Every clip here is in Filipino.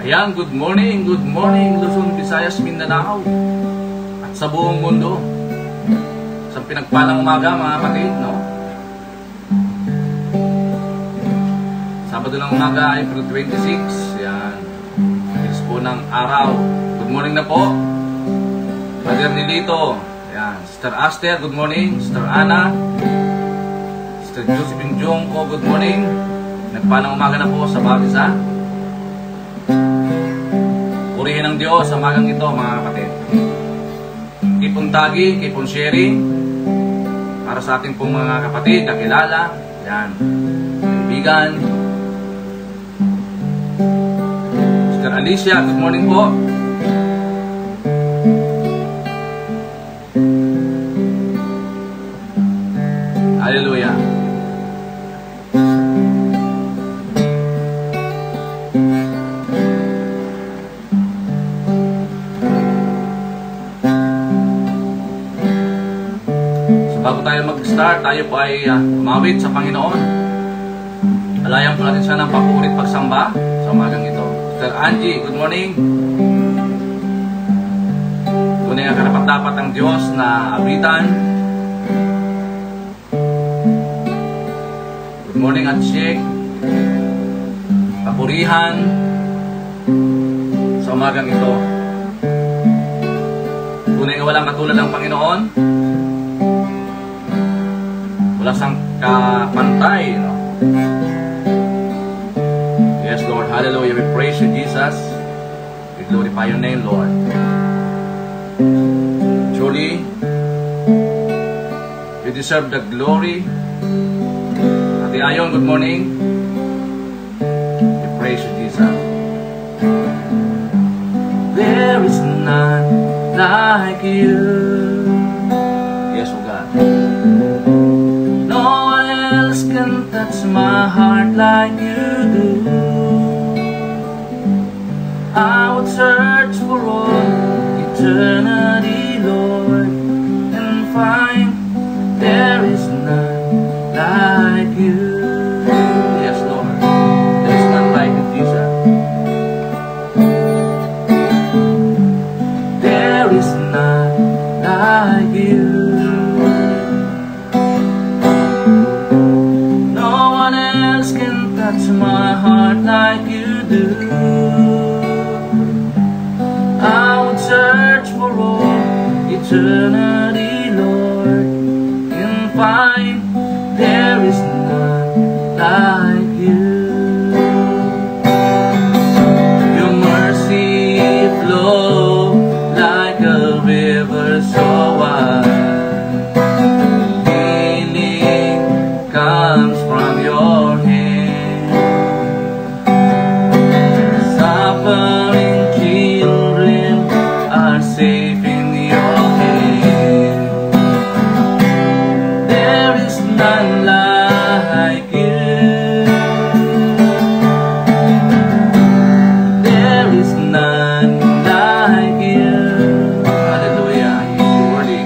Ayan, good morning, Luzon, Visayas, Mindanao at sa buong mundo. Sa pinagpalang umaga mga kapatid, no? Sabado ng umaga, April 26. Ayan, is po ng araw. Good morning na po Brother Nilito. Ayan, Sister Aster, good morning. Sister Ana, Sister Josephine Jongko, good morning. Nagpalang umaga na po sa bawat isa. Purihin ng Diyos sa umagang ito mga kapatid. Keep on tagging, keep on sharing para sa ating pong mga kapatid, kakilala, yan, kaibigan. Sister Alicia, good morning po. Hallelujah. Bago tayo mag-start, tayo po ay umawit sa Panginoon. Alayan po natin siya ng papurit pagsamba sa umagang ito. Sister Angie, good morning. Tunay ang karapat-dapat ng Diyos na awitan. Good morning at Sheikh. Papurihan sa umagang ito. Tunay nga walang katulad ng Panginoon. Wala sang kapantay, no? Yes, Lord. Hallelujah. We praise you, Jesus. We glorify your name, Lord. Truly, you deserve the glory. Ate Ayon, good morning. We praise you, Jesus. There is none like you. Yes, oh God. No one else can touch my heart like you do. I would search for all eternity, Lord, and find there is none like you. Yes, Lord, there is none like you, Jesus. There is none like you. Touch my heart like you do. I would search for all eternity, Lord, and find there is none like you. Your mercy flow like a river so wide. Healing comes from your hand. Suffering children are safe in your hand. There is none like you. There is none like you. Hallelujah, He's worthy.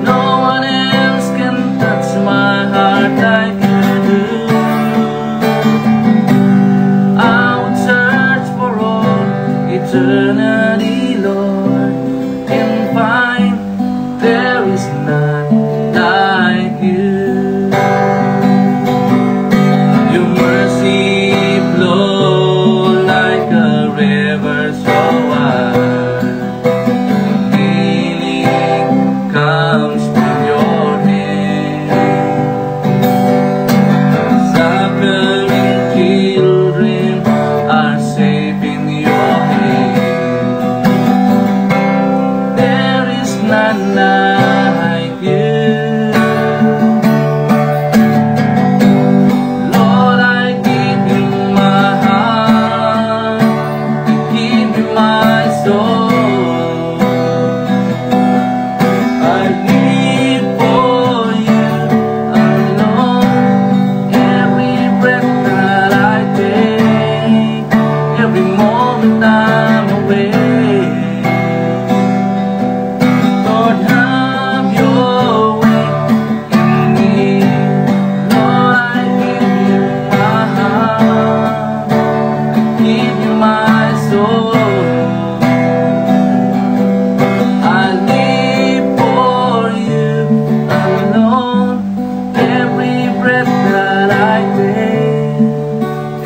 No one else can touch my heart like you do. Eternity, Lord, and find there is none like you. Your mercy flows like a river so wide. Healing comes from your hand. Suffering children are safe in your hand. give you my soul. I live for you alone. Every breath that I take,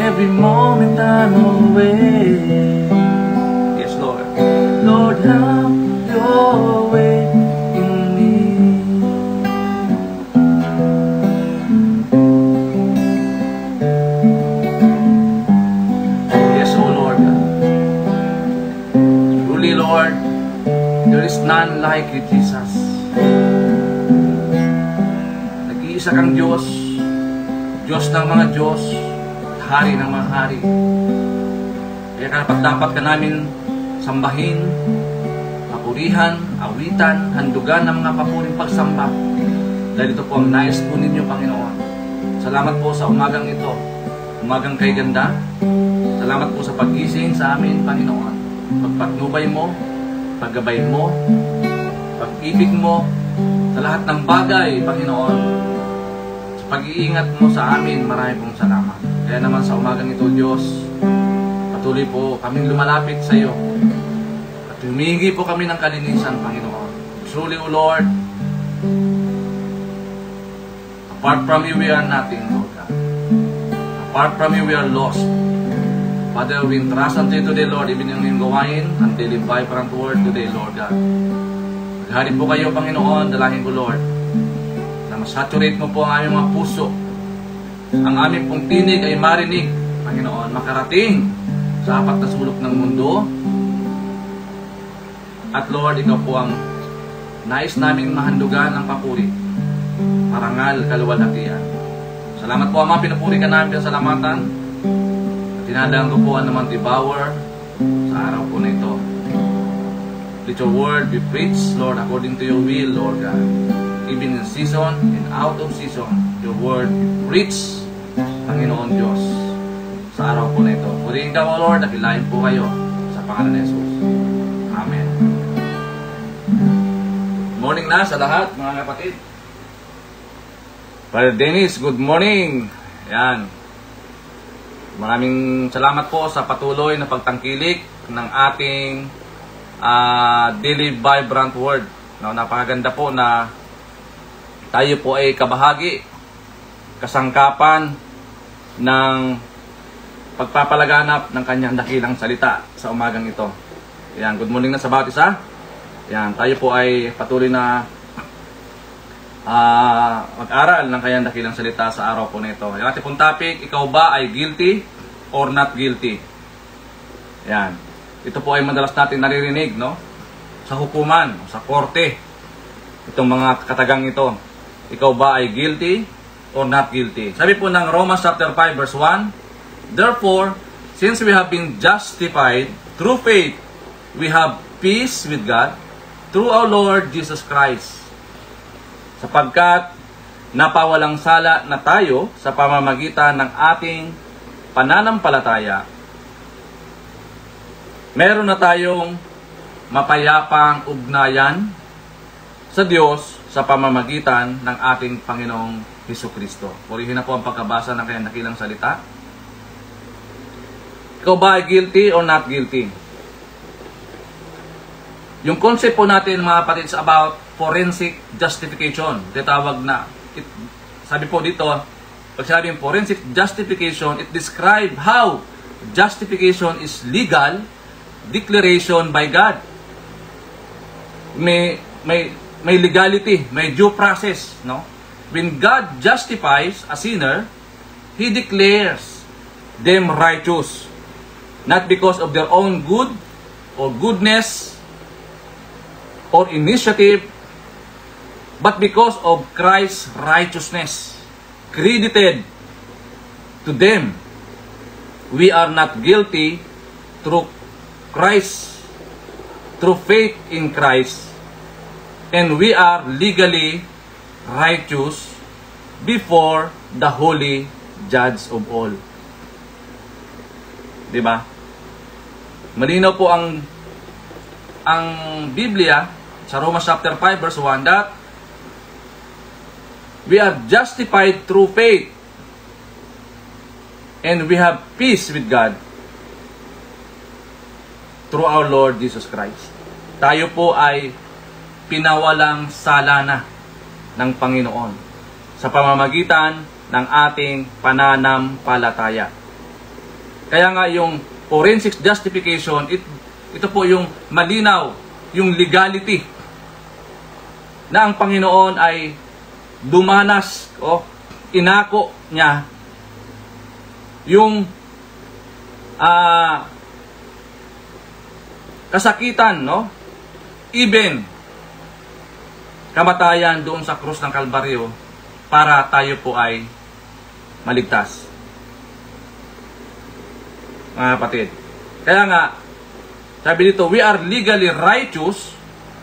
every moment I'm away. Yes, Lord. Lord, have your way in me. Yes, O Lord. Truly, Lord, there is none like you, Jesus. Nag-iisa kang Diyos, Diyos ng mga Diyos, Hari ng mga hari. Kaya dapat ka namin sambahin, papurihan, awitan, handugan ng mga papuring pagsamba. Dahil ito po ang nais po ninyo, Panginoon. Salamat po sa umagang ito, umagang kay ganda. Salamat po sa pag-gising sa amin, Panginoon. Pagpatnubay mo, paggabay mo, pag-ibig mo, sa lahat ng bagay, Panginoon. Sa pag-iingat mo sa amin, marami pong salamat. Kaya naman sa umagang ito, Diyos, patuloy po kaming lumalapit sa iyo. At humingi po kami ng kalinisan, Panginoon. Truly, O Lord, apart from you, we are nothing, Lord God. Apart from you, we are lost. Father, we entrust unto you today, Lord, even yung iyong gawain, ang daily vibrant word today, Lord God. Maghari po kayo, Panginoon, dalahin ko, Lord, na masaturate mo po ang aming mga puso. Ang aming pong tinig ay marinig, Panginoon, makarating sa apat na sulok ng mundo. At Lord, ikaw po ang nais naming mahandugan ng papuri, parangal, kaluwalhatian. Salamat po, Ama, pinupuri ka namin sa salamatan. At tinadaan ko po ang naman devour sa araw po na ito. Let your word be preached, Lord, according to your will, Lord God. Even in season and out of season, your word be preached, Panginoon Diyos, sa araw po na ito. Purihin ka, O Lord, nakilain po kayo sa pangalan ni Jesus. Amen. Good morning na sa lahat, mga kapatid. Brother Dennis, good morning. Yan. Maraming salamat po sa patuloy na pagtangkilik ng ating daily vibrant word. No, napakaganda po na tayo po ay kabahagi, kasangkapan ng pagpapalaganap ng kanyang dakilang salita sa umagang ito. Yan, good morning na sa bawat isa. Yan, tayo po ay patuloy na mag-aral ng kanyang dakilang salita sa araw po na ito. Yung ating pong topic, ikaw ba ay guilty or not guilty? Yan. Ito po ay madalas natin naririnig, no? Sa hukuman, sa korte. Itong mga katagang ito. Ikaw ba ay guilty or not guilty? Sabi po ng Romans chapter 5 verse 1, therefore, since we have been justified through faith, we have peace with God through our Lord Jesus Christ. Sapagkat napawalang sala na tayo sa pamamagitan ng ating pananampalataya, meron na tayong mapayapang ugnayan sa Diyos sa pamamagitan ng ating Panginoong Hesukristo. Purihin na po ang pagkabasa ng kanyang dakilang salita. Ikaw ba ay guilty or not guilty? Yung concept po natin, mga kapatid, is about forensic justification. Tinatawag na, sabi po dito, pag sinabing forensic justification, it describe how justification is legal declaration by God. May legality, may due process, no? When God justifies a sinner, He declares them righteous, not because of their own good or goodness or initiative, but because of Christ's righteousness credited to them. We are not guilty through Christ, through faith in Christ, and we are legally righteous before the holy judge of all. Diba? Malinaw po ang Biblia sa Romans chapter 5 verse 1 that we are justified through faith and we have peace with God through our Lord Jesus Christ. Tayo po ay pinawalang sala na ng Panginoon sa pamamagitan ng ating pananampalataya. Kaya nga yung forensic justification, ito po yung malinaw, yung legality na ang Panginoon ay dumanas o inako niya yung kasakitan, no? Even kamatayan doon sa krus ng Kalbaryo para tayo po ay maligtas. Mga kapatid. Kaya nga, sabi dito, we are legally righteous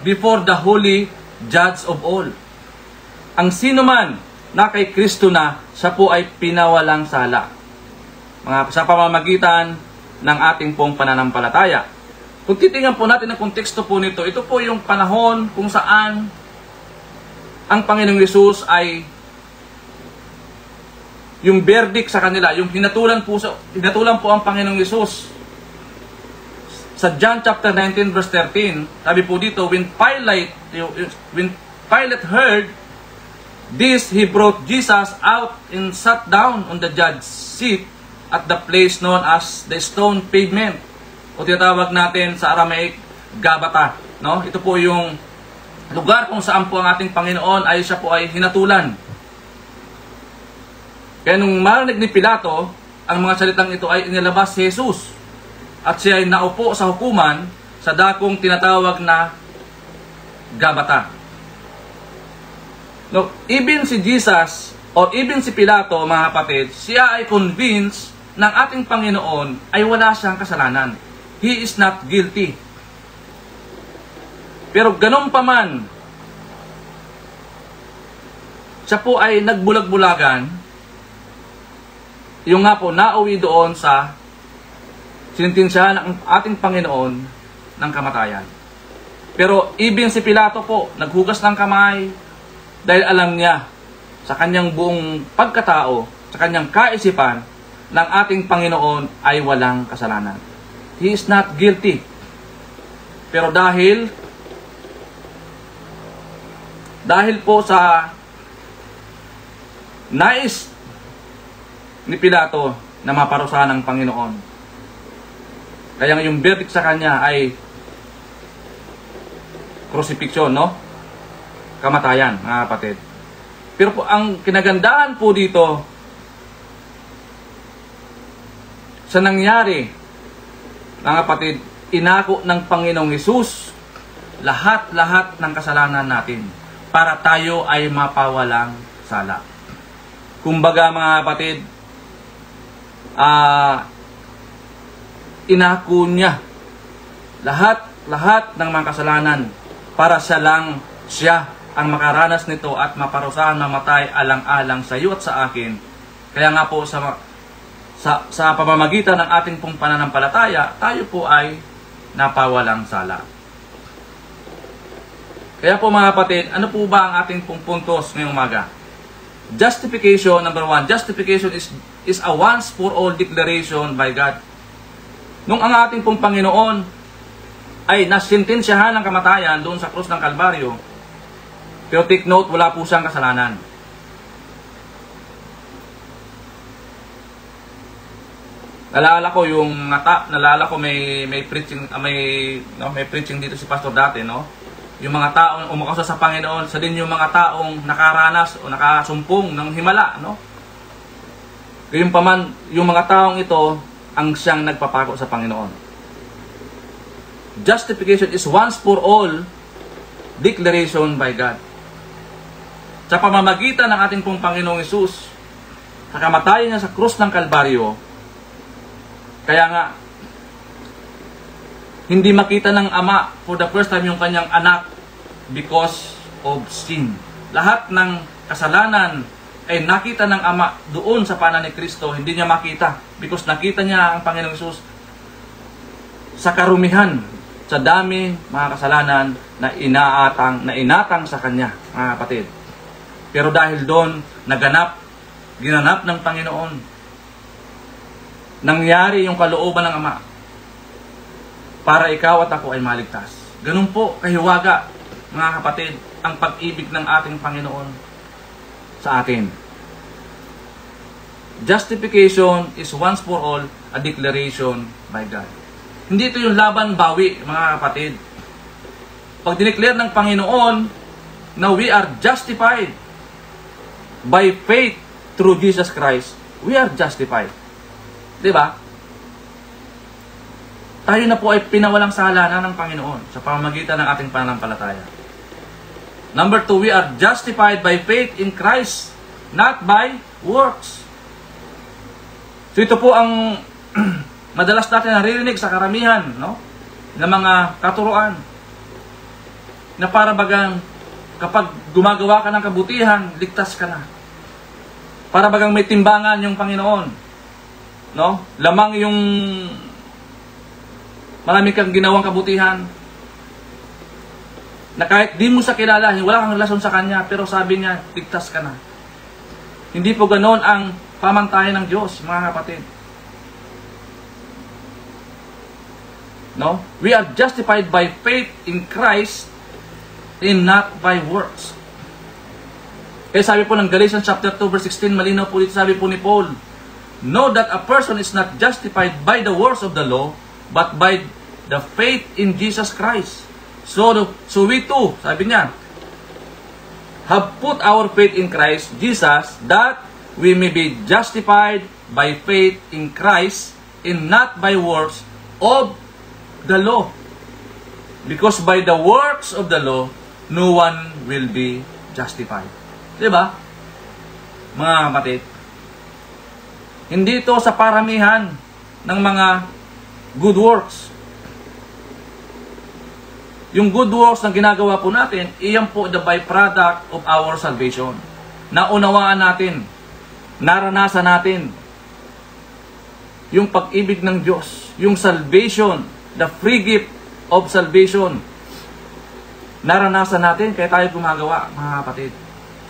before the holy judge of all. Ang sino man na kay Kristo na, siya po ay pinawalang sala. Sa pamamagitan ng ating pong pananampalataya. Kung titingnan po natin ang konteksto po nito, ito po yung panahon kung saan ang Panginoong Hesus ay yung verdict sa kanila, yung hinatulan po ang Panginoong Hesus. Sa John chapter 19 verse 13, sabi po dito, when Pilate heard this, he brought Jesus out and sat down on the judge's seat at the place known as the stone pavement, o tinatawag natin sa Aramaic, Gabata. No? Ito po yung lugar kung saan po ang ating Panginoon ay siya po ay hinatulan. Kaya nung marinig ni Pilato, ang mga salitang ito ay inilabas si Jesus. At siya ay naupo sa hukuman sa dakong tinatawag na Gabata. No, even si Jesus or even si Pilato, mga kapatid, siya ay convinced ng ating Panginoon ay wala siyang kasalanan. He is not guilty. Pero ganun pa man, siya po ay nagbulag-bulagan, yung nga po nauwi doon sa sinintensyahan ng ating Panginoon ng kamatayan. Pero even si Pilato po, naghugas ng kamay dahil alam niya sa kanyang buong pagkatao, sa kanyang kaisipan, ng ating Panginoon ay walang kasalanan. He is not guilty. Pero dahil po sa nais ni Pilato na maparusahan ng Panginoon, kaya yung verdict sa kanya ay crucifixion, no? Kamatayan, mga kapatid. Pero po, ang kinagandahan po dito sa nangyari, mga kapatid, inako ng Panginoong Hesus lahat-lahat ng kasalanan natin para tayo ay mapawalang sala. Kumbaga, mga kapatid, inako niya lahat ng mga kasalanan para siya ang makaranas nito at maparusahan, mamatay alang-alang sa iyo at sa akin. Kaya nga po sa pamamagitan ng ating pong pananampalataya, tayo po ay napawalang sala. Kaya po, mga kapatid, ano po ba ang ating pong puntos ngayong umaga? Justification, number 1. Justification is a once for all declaration by God. Nung ang ating pong Panginoon ay nasintensyahan ng kamatayan doon sa krus ng Kalbaryo, pero take note, wala po siyang kasalanan. Nalala ko may preaching dito si pastor dati, no? Yung mga taong umakasa sa Panginoon, sa din yung mga taong nakaranas o nakasumpong ng himala, no? Gayunpaman, yung mga taong ito ang siyang nagpapako sa Panginoon. Justification is once for all declaration by God. Sa pamamagitan ng ating pong Panginoong Hesus, sa kamatayan niya sa krus ng Kalbaryo, kaya nga, hindi makita ng Ama for the first time yung kanyang anak because of sin. Lahat ng kasalanan ay nakita ng Ama doon sa pana ni Kristo, hindi niya makita because nakita niya ang Panginoong Hesus sa karumihan, sa dami mga kasalanan na inatang sa kanya, mga kapatid. Pero dahil doon, ginanap ng Panginoon, nangyari yung kalooban ng Ama. para ikaw at ako ay maligtas. Ganun po kahiwaga, mga kapatid, ang pag-ibig ng ating Panginoon sa atin. Justification is once for all a declaration by God. Hindi ito yung laban bawi, mga kapatid. Pag dineclare ng Panginoon na we are justified by faith through Jesus Christ, we are justified. Diba? Tayo na po ay pinawalang sala ng Panginoon sa pamamagitan ng ating pananampalataya. Number 2, we are justified by faith in Christ, not by works. So ito po ang madalas natin naririnig sa karamihan, no? Ng mga katuruan. Na para bagang kapag gumagawa ka ng kabutihan, ligtas ka na. Para bagang may timbangan yung Panginoon. No? Lamang yung marami kang ginawang kabutihan. Na kahit di mo sa kilala, wala kang relasyon sa Kanya, pero sabi niya, ligtas ka na. Hindi po ganoon ang pamantayan ng Diyos, mga kapatid. No? We are justified by faith in Christ and not by works. Kaya sabi po ng Galatians chapter 2 verse 16, malinaw po dito, sabi po ni Paul, know that a person is not justified by the works of the law, but by the faith in Jesus Christ. So we too, sabi niya, have put our faith in Christ Jesus, that we may be justified by faith in Christ and not by works of the law. Because by the works of the law, no one will be justified. Diba? Mga kapatid, hindi ito sa paramihan ng mga good works. Yung good works na ginagawa po natin, iyan po the byproduct of our salvation. Naunawaan natin, naranasan natin yung pag-ibig ng Diyos, yung salvation, the free gift of salvation. Naranasan natin, kaya tayo gumagawa, mga kapatid.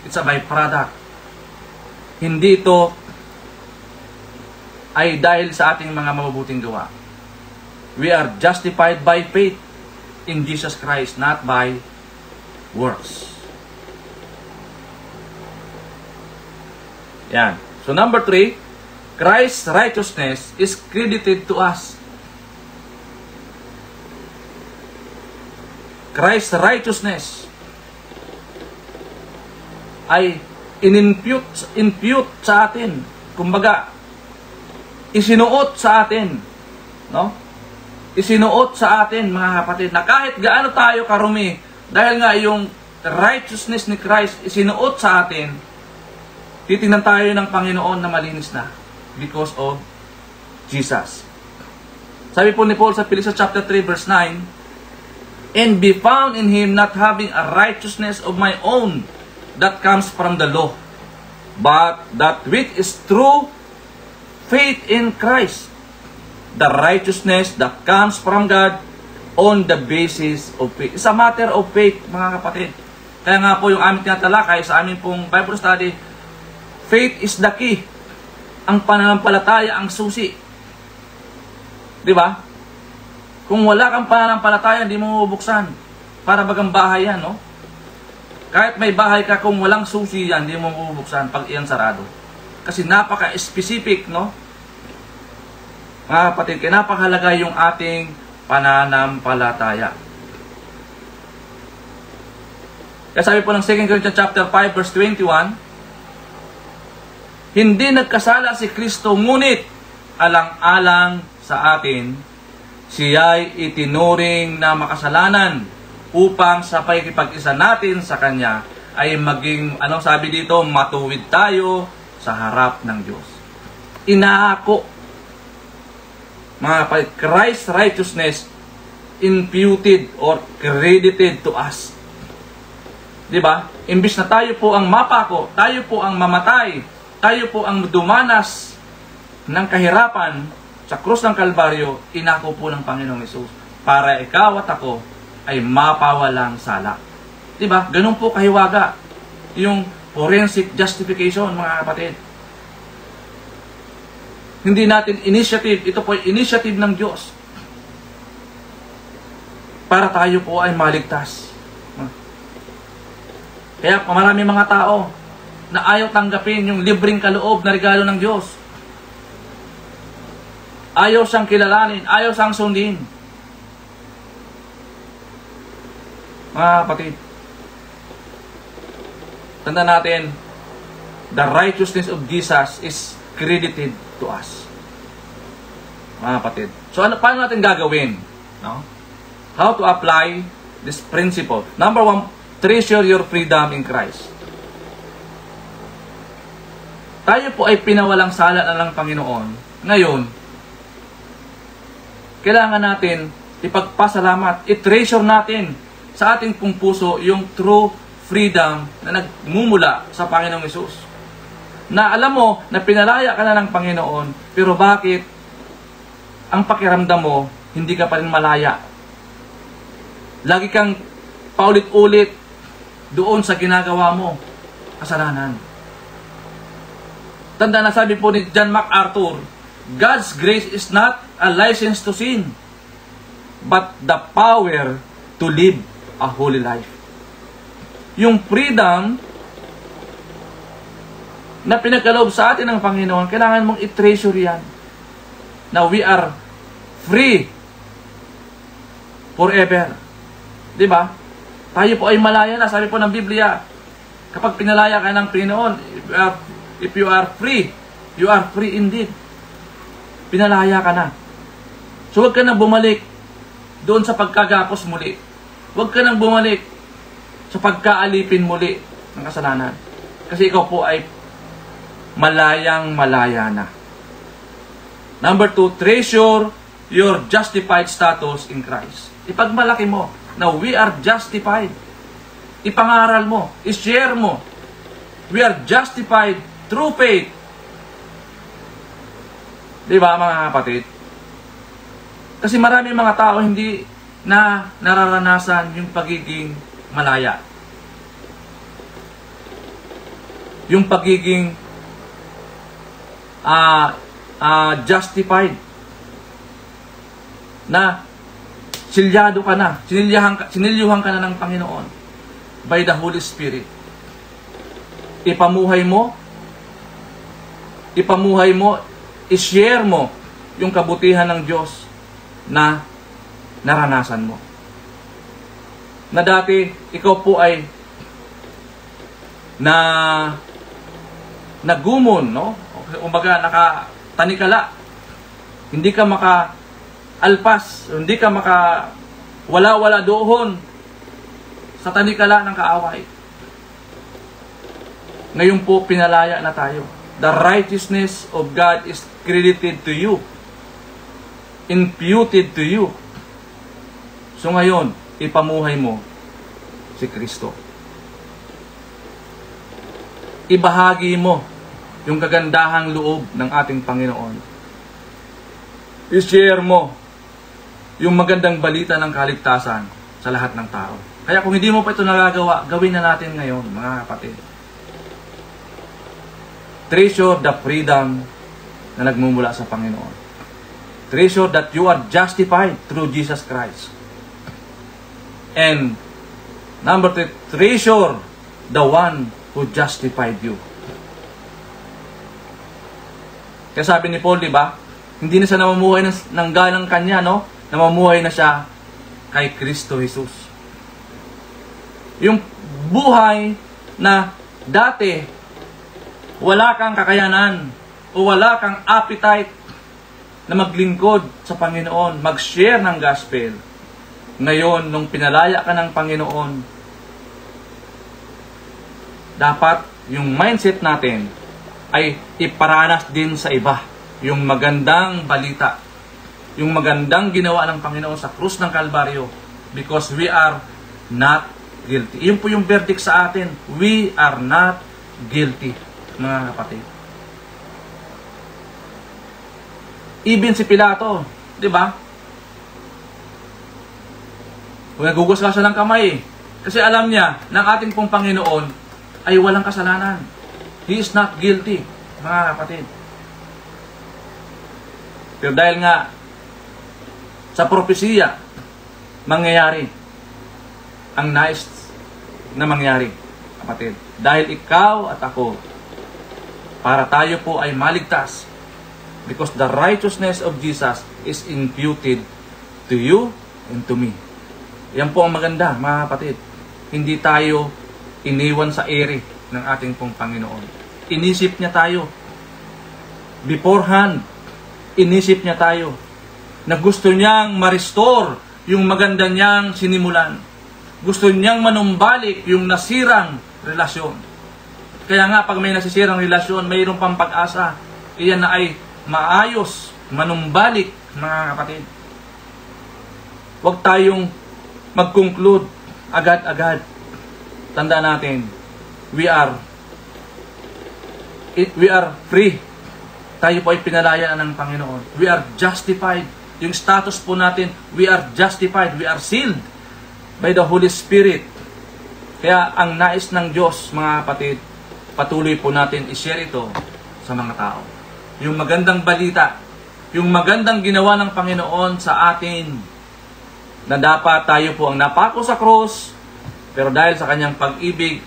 It's a byproduct. Hindi ito ay dahil sa ating mga mabubuting gawa. We are justified by faith in Jesus Christ, not by works. Yan. So number 3, Christ's righteousness is credited to us. Christ's righteousness ay in-impute sa atin. Kumbaga, isinuot sa atin. No? Isinuot sa atin, mga kapatid, na kahit gaano tayo karumi, dahil nga yung righteousness ni Christ isinuot sa atin, titingnan tayo ng Panginoon na malinis na because of Jesus. Sabi po ni Paul sa Philippians chapter 3 verse 9, and be found in Him not having a righteousness of my own that comes from the law, but that which is true faith in Christ, the righteousness that comes from God on the basis of faith. It's a matter of faith, mga kapatid. Kaya nga po yung aming tinatalakay sa aming pong Bible study, faith is the key. Ang pananampalataya ang susi. Di ba? Kung wala kang pananampalataya, hindi mo bubuksan. Para bagang bahay yan, no? Kahit may bahay ka, kung walang susi yan, hindi mo bubuksan pag iyan sarado. Kasi napaka-specific, no? Mga kapatid, kaya napakahalaga yung ating pananampalataya. Kaya sabi po ng 2 Corinthians chapter 5 verse 21, hindi nagkasala si Kristo, ngunit alang-alang sa atin, siya'y itinuring na makasalanan upang sa pakikipag-isa natin sa Kanya ay maging, anong sabi dito, matuwid tayo sa harap ng Diyos. Inaako, mga kapatid, Christ's righteousness imputed or credited to us. Diba? Imbis na tayo po ang mapako, tayo po ang mamatay, tayo po ang dumanas ng kahirapan sa krus ng Kalbaryo, inako po ng Panginoong Hesus para ikaw at ako ay mapawalang sala. Diba? Ganun po kahiwaga yung forensic justification, mga kapatid. Hindi natin initiative, ito po ay initiative ng Diyos. para tayo po ay maligtas. Kaya marami mga tao na ayaw tanggapin yung libreng kaloob na regalo ng Diyos. Ayaw siyang kilalanin, ayaw siyang sundin. Mga kapatid, tanda natin, the righteousness of Jesus is credited to us. Mga kapatid. So paano natin gagawin? No? How to apply this principle? Number 1, treasure your freedom in Christ. Tayo po ay pinawalang sala na ng Panginoon. Ngayon, kailangan natin ipagpasalamat, i-treasure natin sa ating pong puso yung true freedom na nagmumula sa Panginoong Hesus. Na alam mo na pinalaya ka na ng Panginoon, pero bakit ang pakiramdam mo, hindi ka pa rin malaya? Lagi kang paulit-ulit doon sa ginagawa mo, kasalanan. Tanda na sabi po ni John MacArthur, God's grace is not a license to sin, but the power to live a holy life. Yung freedom na pinagkaloob sa atin ng Panginoon, kailangan mong i-treasure yan. Now we are free forever. Diba? Tayo po ay malaya na. Sabi po ng Biblia, kapag pinalaya ka ng Panginoon, if you are free indeed. Pinalaya ka na. So huwag ka nang bumalik doon sa pagkagapos muli. Huwag ka nang bumalik sa pagkaalipin muli ng kasalanan. Kasi ikaw po ay malayang malaya na. Number 2, treasure your justified status in Christ. Ipagmalaki mo. Now, we are justified. Ipangaral mo. I-share mo. We are justified through faith. Di ba, mga kapatid? Kasi marami mga tao hindi na nararanasan yung pagiging malaya. Yung pagiging justified. Na silyado ka na, sinilyuhan ka na ng Panginoon by the Holy Spirit. Ipamuhay mo, i-share mo yung kabutihan ng Diyos na naranasan mo. Na dati, ikaw po ay nagumon, no? Kumbaga, nakatanikala. Hindi ka alpas, hindi ka wala doon sa tanikala ng kaaway. Ngayon po, pinalaya na tayo. The righteousness of God is credited to you. Imputed to you. So ngayon, ipamuhay mo si Kristo. Ibahagi mo yung kagandahang loob ng ating Panginoon. I-share mo yung magandang balita ng kaligtasan sa lahat ng tao. Kaya kung hindi mo pa ito nagagawa, gawin na natin ngayon, mga kapatid. Treasure the freedom na nagmumula sa Panginoon. Treasure that you are justified through Jesus Christ. And number 3, treasure the one who justified you. Kaya sabi ni Paul, di ba? Hindi na siya namumuhay ng galang kanya, no? Namamuhay na siya kay Kristo Jesus. Yung buhay na dati wala kang kakayanan o wala kang appetite na maglingkod sa Panginoon, mag-share ng gospel. Ngayon, nung pinalaya ka ng Panginoon, dapat yung mindset natin ay iparanas din sa iba yung magandang balita, yung magandang ginawa ng Panginoon sa krus ng Kalbaryo, because we are not guilty. Yun po yung verdict sa atin. We are not guilty, mga kapatid. Even si Pilato, di ba? Kung nagugas ka siya ng kamay, kasi alam niya na ang ating pong Panginoon ay walang kasalanan. He is not guilty, mga kapatid. Pero dahil nga sa propesiya mangyayari ang nais na mangyari, kapatid. Dahil ikaw at ako, para tayo po ay maligtas. Because the righteousness of Jesus is imputed to you and to me. Yan po ang maganda, mga kapatid. Hindi tayo iniwan sa ere ng ating pong Panginoon. Inisip niya tayo. Beforehand, inisip niya tayo na gusto niyang ma-restore yung maganda niyang sinimulan. Gusto niyang manumbalik yung nasirang relasyon. Kaya nga, pag may nasisirang relasyon, mayroong pang pag-asa. Iyan na ay maayos, manumbalik, mga kapatid. Huwag tayong mag-conclude agad-agad. Tandaan natin, we are free. Tayo po ay pinalaya ng Panginoon. We are justified. Yung status po natin, we are justified. We are sealed by the Holy Spirit. Kaya ang nais ng Diyos, mga kapatid, patuloy po natin i-share ito sa mga tao. Yung magandang balita, yung magandang ginawa ng Panginoon sa atin, na dapat tayo po ang napako sa krus, pero dahil sa kanyang pag-ibig,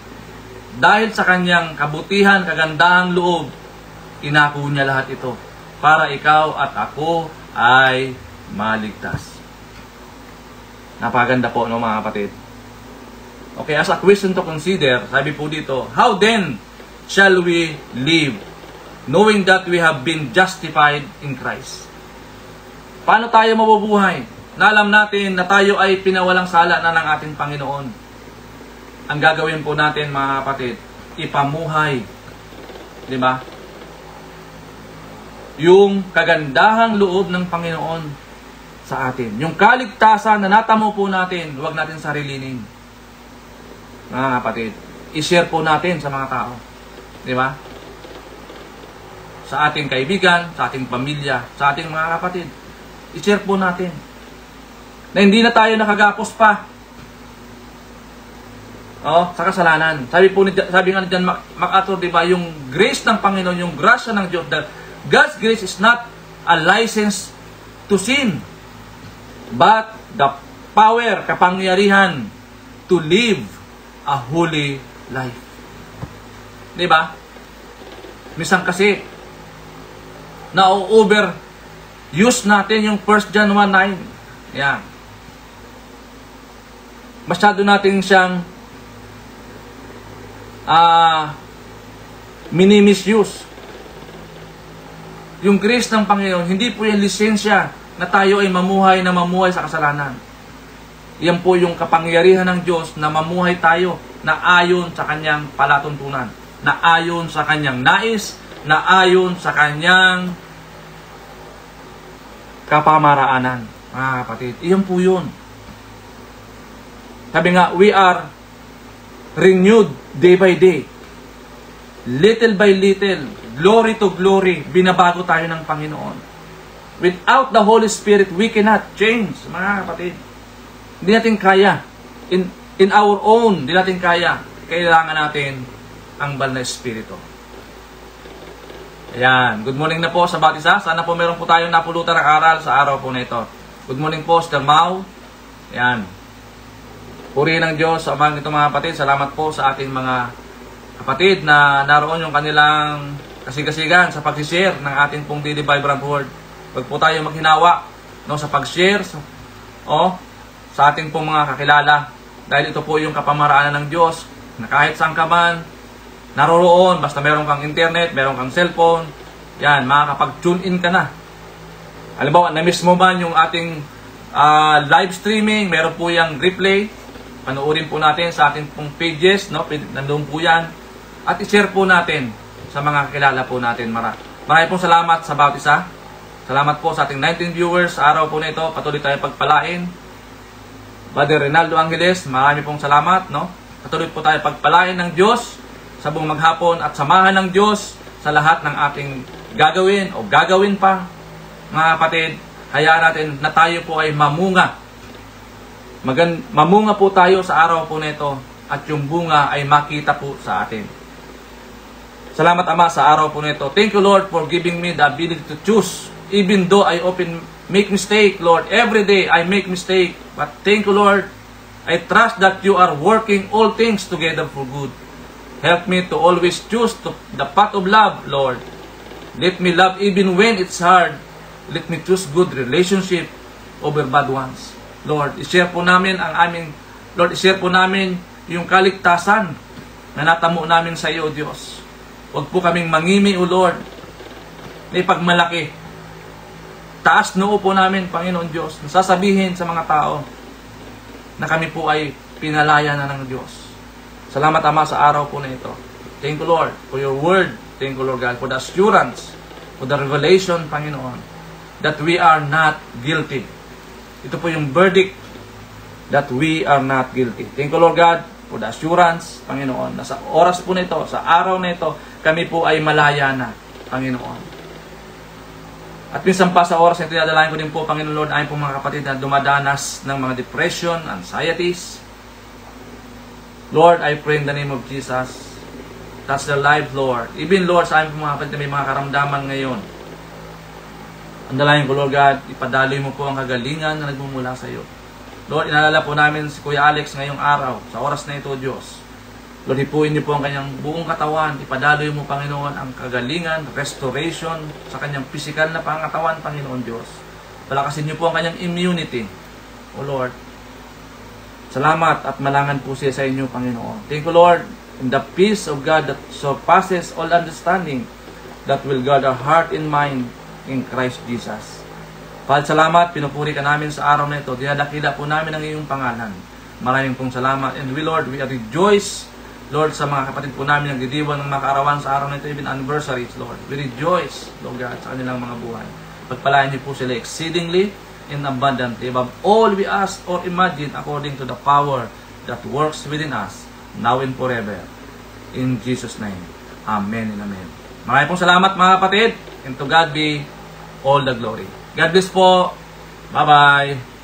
dahil sa kanyang kabutihan, kagandahang loob, inako niya lahat ito para ikaw at ako ay maligtas. Napaganda po, no, mga kapatid? Okay, as a question to consider, sabi po dito, how then shall we live, knowing that we have been justified in Christ? Paano tayo mabubuhay na alam natin na tayo ay pinawalang sala na ng ating Panginoon? Ang gagawin po natin, mga kapatid, ipamuhay, di ba? Yung kagandahang loob ng Panginoon sa atin. Yung kaligtasan na natamo po natin, huwag natin sarilinin. Mga kapatid, i-share po natin sa mga tao. Di ba? Sa ating kaibigan, sa ating pamilya, sa ating mga kapatid. I-share po natin. Na hindi na tayo nakagapos pa. Sa kasalanan. Sabi nga ni John MacArthur, di ba, yung grace ng Panginoon, yung grasya ng Diyos, God's grace is not a license to sin, but the power, kapangyarihan to live a holy life. Di ba? Minsan kasi, na-over-use natin yung 1 John 1:9. Yan. Masyado natin siyang mini-misuse. Yung grace ng Panginoon, hindi po yung lisensya na tayo ay mamuhay sa kasalanan. Yan po yung kapangyarihan ng Diyos na mamuhay tayo na ayon sa kanyang palatuntunan, na ayon sa kanyang nais, na ayon sa kanyang kapamaraanan. Mga kapatid, iyan po yun. Sabi nga, we are renewed day by day. Little by little, glory to glory, binabago tayo ng Panginoon. Without the Holy Spirit, we cannot change, mga kapatid. Hindi natin kaya. In our own, hindi natin kaya. Kailangan natin ang banal na Espiritu. Ayan. Good morning na po sa bawat isa. Sana po meron po tayong napulutan ng aral sa araw po na ito. Good morning po, Sister Mau. Ayan. Purihin ng Diyos sa amang ito, mga kapatid. Salamat po sa ating mga kapatid na naroon yung kanilang kasigasigan sa pag-share ng ating pong Daily Vibrant Word. Huwag po tayo maghinawa, no, sa pag-share sa ating pong mga kakilala. Dahil ito po yung kapamaraanan ng Diyos na kahit saan ka man naroroon, basta meron kang internet, meron kang cellphone, yan, makakapag-tune in ka na. Halimbawa, na-miss mo ba yung ating live streaming, meron po yung replay. Panoorin po natin sa ating pong pages, no? Nandoon po yan. At i-share po natin sa mga kakilala po natin. Maraming pong salamat sa bawat isa. Salamat po sa ating 19 viewers sa araw po na ito. Patuloy tayo pagpalain. Brother Rinaldo Angeles, maraming pong salamat, no? Patuloy po tayo pagpalain ng Diyos sa buong maghapon at samahan ng Diyos sa lahat ng ating gagawin o gagawin pa. Mga kapatid, hayaan natin na tayo po ay mamunga. Mamunga po tayo sa araw po nito at yung bunga ay makita po sa atin. Salamat, Ama, sa araw po nito. Thank you, Lord, for giving me the ability to choose. Even though I make mistake, Lord. Every day I make mistake. But thank you, Lord. I trust that you are working all things together for good. Help me to always choose the path of love, Lord. Let me love even when it's hard. Let me choose good relationship over bad ones. Lord, i-share po namin i-share po namin yung kaligtasan na natamo namin sa iyo, Diyos. Huwag po kaming mangimi, O Lord. May pagmalaki. Taas noo po namin, Panginoon Diyos, nasasabihin sa mga tao na kami po ay pinalaya na ng Diyos. Salamat, Ama, sa araw po na ito. Thank you, Lord, for your word. Thank you, Lord God, for the assurance, for the revelation, Panginoon, that we are not guilty. Ito po yung verdict that we are not guilty. Thank you, Lord God, for the assurance, Panginoon, na sa oras po na ito, sa araw na ito, kami po ay malaya na, Panginoon. At minsan pa sa oras na ito, dadalahin ko din po, Panginoon Lord, ayon po mga kapatid na dumadanas ng mga depression, anxieties. Lord, I pray in the name of Jesus, touch their life, Lord. Even, Lord, sa ayon po mga kapatid na may mga karamdaman ngayon, ang dalayan ko, Lord God, ipadaloy mo po ang kagalingan na nagmumula sa iyo. Lord, inalala po namin si Kuya Alex ngayong araw, sa oras na ito, Diyos. Lord, hipuin niyo po ang kanyang buong katawan. Ipadaloy mo, Panginoon, ang kagalingan, restoration sa kanyang physical na pangatawan, Panginoon Diyos. Palakasin niyo po ang kanyang immunity, O Lord. Salamat at malangan po siya sa inyo, Panginoon. Thank you, Lord, in the peace of God that surpasses all understanding, that will guard our heart and mind in Christ Jesus. Father, salamat, pinupuri ka namin sa araw na ito. Dinadakila po namin ang iyong pangalan. Maraming pong salamat. And we, Lord, we rejoice, Lord, sa mga kapatid po namin ang didiwan ng makaarawan sa araw na ito, even anniversaries, Lord. We rejoice, Lord God, sa kanilang mga buhay. Pagpalain niyo po sila exceedingly and abundantly above all we ask or imagine according to the power that works within us, now and forever. In Jesus' name. Amen and amen. Maraming pong salamat mga kapatid, and to God be all the glory. God bless po. Bye-bye.